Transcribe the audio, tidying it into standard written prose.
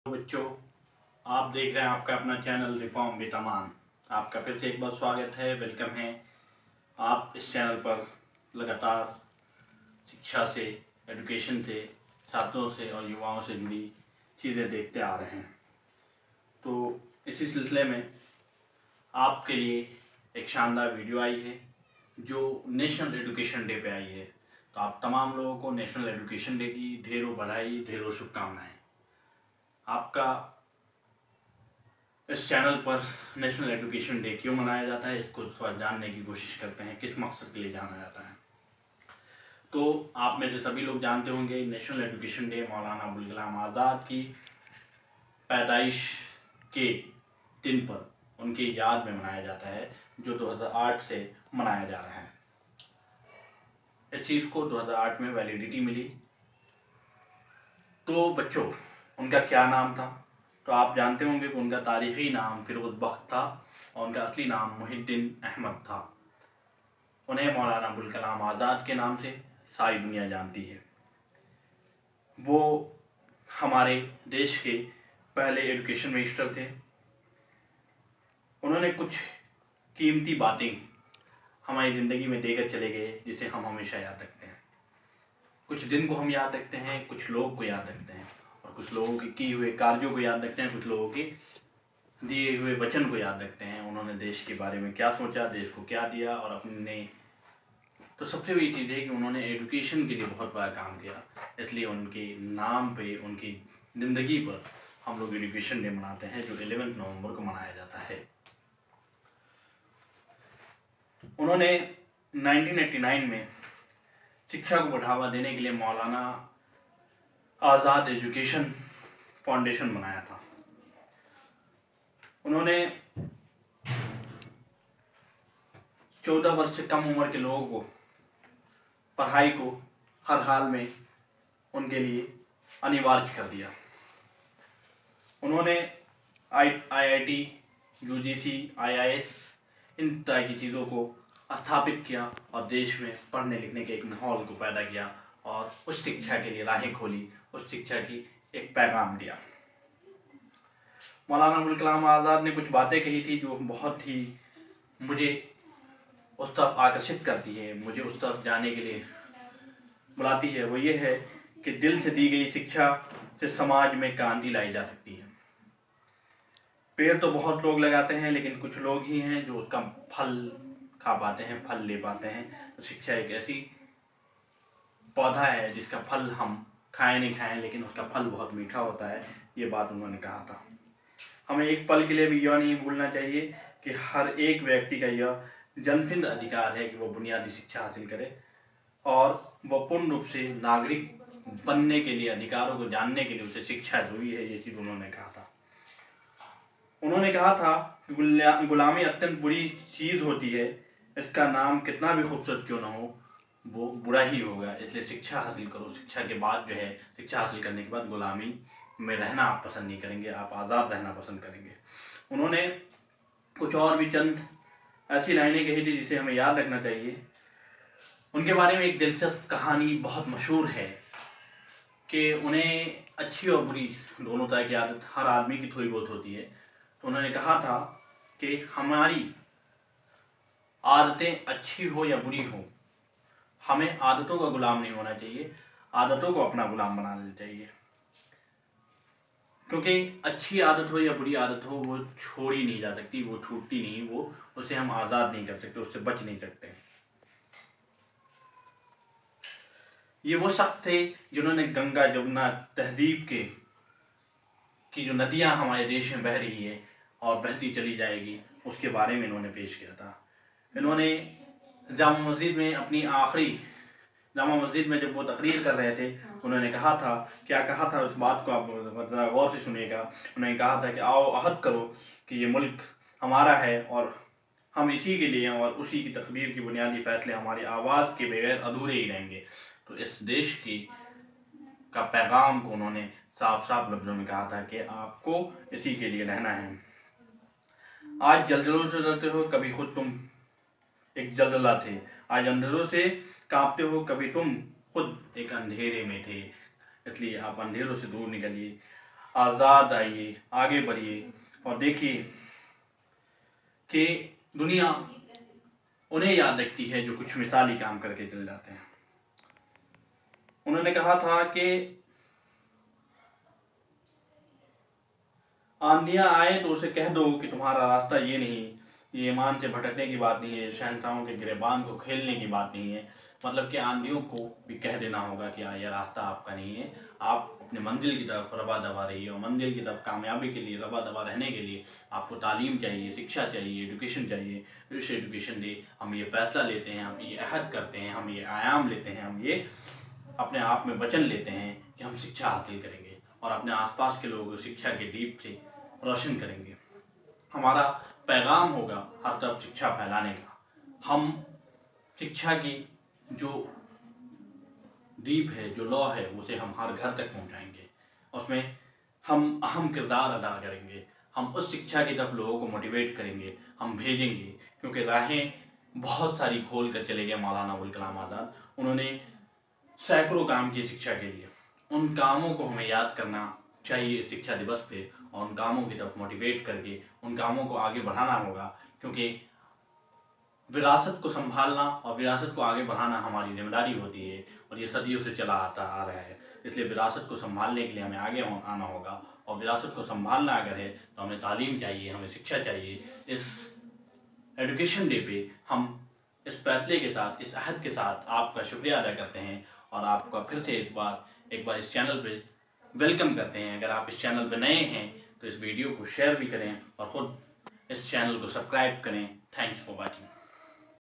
बच्चों, आप देख रहे हैं आपका अपना चैनल रिफॉर्म विद अमान। आपका फिर से एक बार स्वागत है, वेलकम है। आप इस चैनल पर लगातार शिक्षा से, एजुकेशन से, छात्रों से और युवाओं से जुड़ी चीज़ें देखते आ रहे हैं। तो इसी सिलसिले में आपके लिए एक शानदार वीडियो आई है जो नेशनल एजुकेशन डे पे आई है। तो आप तमाम लोगों को नेशनल एजुकेशन डे की ढेरों बधाई, ढेरों शुभकामनाएं। आपका इस चैनल पर नेशनल एजुकेशन डे क्यों मनाया जाता है, इसको थोड़ा जानने की कोशिश करते हैं, किस मकसद के लिए जाना जाता है। तो आप में से सभी लोग जानते होंगे, national education day Maulana Abul Kalam Azad की पैदाइश के दिन पर उनकी याद में मनाया जाता है, जो 2008 से मनाया जा रहा है। इस चीज़ को 2008 में वैलिडिटी मिली। तो बच्चों, उनका क्या नाम था? तो आप जानते होंगे कि उनका तारीख़ी नाम फिरोज़ बख्त था और उनका असली नाम मुहिद्दीन अहमद था। उन्हें मौलाना अबुल कलाम आज़ाद के नाम से सारी दुनिया जानती है। वो हमारे देश के पहले एजुकेशन मिनिस्टर थे। उन्होंने कुछ कीमती बातें हमारी ज़िंदगी में देकर चले गए, जिसे हम हमेशा याद रखते हैं। कुछ दिन को हम याद रखते हैं, कुछ लोग को याद रखते हैं, और कुछ लोगों के किए हुए कार्यों को याद रखते हैं, कुछ लोगों के दिए हुए वचन को याद रखते हैं। उन्होंने देश के बारे में क्या सोचा, देश को क्या दिया और अपने। तो सबसे बड़ी चीज़ है कि उन्होंने एजुकेशन के लिए बहुत बड़ा काम किया, इसलिए उनके नाम पे, उनकी ज़िंदगी पर हम लोग एजुकेशन डे मनाते हैं, जो 11 नवंबर को मनाया जाता है। उन्होंने 1989 में शिक्षा को बढ़ावा देने के लिए मौलाना आज़ाद एजुकेशन फाउंडेशन बनाया था। उन्होंने 14 वर्ष से कम उम्र के लोगों को पढ़ाई को हर हाल में उनके लिए अनिवार्य कर दिया। उन्होंने IIT, UGC, IIS इन तरह की चीज़ों को स्थापित किया और देश में पढ़ने लिखने के एक माहौल को पैदा किया और उस शिक्षा के लिए राहें खोली, उस शिक्षा की एक पैगाम दिया। मौलाना अबुल कलाम आज़ाद ने कुछ बातें कही थी जो बहुत ही मुझे उस तरफ आकर्षित करती है, मुझे उस तरफ जाने के लिए बुलाती है। वो ये है कि दिल से दी गई शिक्षा से समाज में क्रांति लाई जा सकती है। पेड़ तो बहुत लोग लगाते हैं, लेकिन कुछ लोग ही हैं जो उसका फल खा पाते हैं, फल ले पाते हैं। तो शिक्षा एक ऐसी पौधा है जिसका फल हम खाएं नहीं खाएं, लेकिन उसका फल बहुत मीठा होता है। ये बात उन्होंने कहा था। हमें एक पल के लिए भी यह नहीं भूलना चाहिए कि हर एक व्यक्ति का यह जन्मसिद्ध अधिकार है कि वो बुनियादी शिक्षा हासिल करे और वह पूर्ण रूप से नागरिक बनने के लिए, अधिकारों को जानने के लिए उसे शिक्षा जरूरी है। ये चीज़ उन्होंने कहा था। उन्होंने कहा था कि गुलामी अत्यंत बुरी चीज़ होती है, इसका नाम कितना भी खूबसूरत क्यों ना हो, वो बुरा ही होगा। इसलिए शिक्षा हासिल करो। शिक्षा के बाद जो है, शिक्षा हासिल करने के बाद गुलामी में रहना आप पसंद नहीं करेंगे, आप आज़ाद रहना पसंद करेंगे। उन्होंने कुछ और भी चंद ऐसी लाइनें कही थी जिसे हमें याद रखना चाहिए। उनके बारे में एक दिलचस्प कहानी बहुत मशहूर है कि उन्हें अच्छी और बुरी दोनों तरह की आदत हर आदमी की थोड़ी बहुत होती है। तो उन्होंने कहा था कि हमारी आदतें अच्छी हो या बुरी हो, हमें आदतों का गुलाम नहीं होना चाहिए, आदतों को अपना गुलाम बना लेना चाहिए। क्योंकि अच्छी आदत हो या बुरी आदत हो, वो छोड़ी नहीं जा सकती, वो छूटती नहीं, वो उसे हम आज़ाद नहीं कर सकते, उससे बच नहीं सकते। ये वो शख्स थे जिन्होंने गंगा जमुना तहजीब की जो नदियां हमारे देश में बह रही है और बहती चली जाएगी, उसके बारे में इन्होंने पेश किया था। इन्होंने जामा मस्जिद में अपनी आखिरी जामा मस्जिद में जब वो तकरीर कर रहे थे, उन्होंने कहा था, क्या कहा था उस बात को आप गौर से सुनिएगा। उन्होंने कहा था कि आओ अहद करो कि ये मुल्क हमारा है और हम इसी के लिए और उसी की तकदीर की बुनियादी फैसले हमारी आवाज़ के बगैर अधूरे ही रहेंगे। तो इस देश की का पैगाम को उन्होंने साफ साफ लफ्ज़ों में कहा था कि आपको इसी के लिए रहना है। आज जल्जलों से डरते हो, कभी खुद तुम एक जलजला थे, आज अंधेरों से कांपते हो, कभी तुम खुद एक अंधेरे में थे। इसलिए आप अंधेरों से दूर निकलिए, आज़ाद आइए, आगे बढ़िए और देखिए कि दुनिया उन्हें याद रखती है जो कुछ मिसाली काम करके चले जाते हैं। उन्होंने कहा था कि आंधियां आए तो उसे कह दो कि तुम्हारा रास्ता ये नहीं, ये ईमान से भटकने की बात नहीं है, शहंशाहों के गिरेबान को खेलने की बात नहीं है। मतलब कि आंधियों को भी कह देना होगा कि यह रास्ता आपका नहीं है, आप अपने मंजिल की तरफ रबा दबा रही है। और मंजिल की तरफ कामयाबी के लिए, रबा दबा रहने के लिए आपको तालीम चाहिए, शिक्षा चाहिए, एजुकेशन चाहिए। इस एजुकेशन डे हम ये फैसला लेते हैं, हम ये अहद करते हैं, हम ये आयाम लेते हैं, हम ये अपने आप में वचन लेते हैं कि हम शिक्षा हासिल करेंगे और अपने आसपास के लोगों को शिक्षा के दीप से रोशन करेंगे। हमारा पैगाम होगा हर तरफ शिक्षा फैलाने का। हम शिक्षा की जो दीप है, जो लौ है, उसे हम हर घर तक पहुंचाएंगे। उसमें हम अहम किरदार अदा करेंगे। हम उस शिक्षा की तरफ लोगों को मोटिवेट करेंगे, हम भेजेंगे, क्योंकि राहें बहुत सारी खोल कर चले गए मौलाना अबुल कलाम आज़ाद। उन्होंने सैकड़ों काम किए शिक्षा के लिए। उन कामों को हमें याद करना चाहिए इस शिक्षा दिवस पे और उन कामों की तरफ मोटिवेट करके उन कामों को आगे बढ़ाना होगा, क्योंकि विरासत को संभालना और विरासत को आगे बढ़ाना हमारी जिम्मेदारी होती है और ये सदियों से चला आ रहा है। इसलिए विरासत को संभालने के लिए हमें आगे आना होगा और विरासत को संभालना अगर है तो हमें तालीम चाहिए, हमें शिक्षा चाहिए। इस एजुकेशन डे पे हम इस फैसले के साथ, इस अहद के साथ आपका शुक्रिया अदा करते हैं और आपका फिर से एक बार इस चैनल पे वेलकम करते हैं। अगर आप इस चैनल पे नए हैं तो इस वीडियो को शेयर भी करें और ख़ुद इस चैनल को सब्सक्राइब करें। Thanks for watching.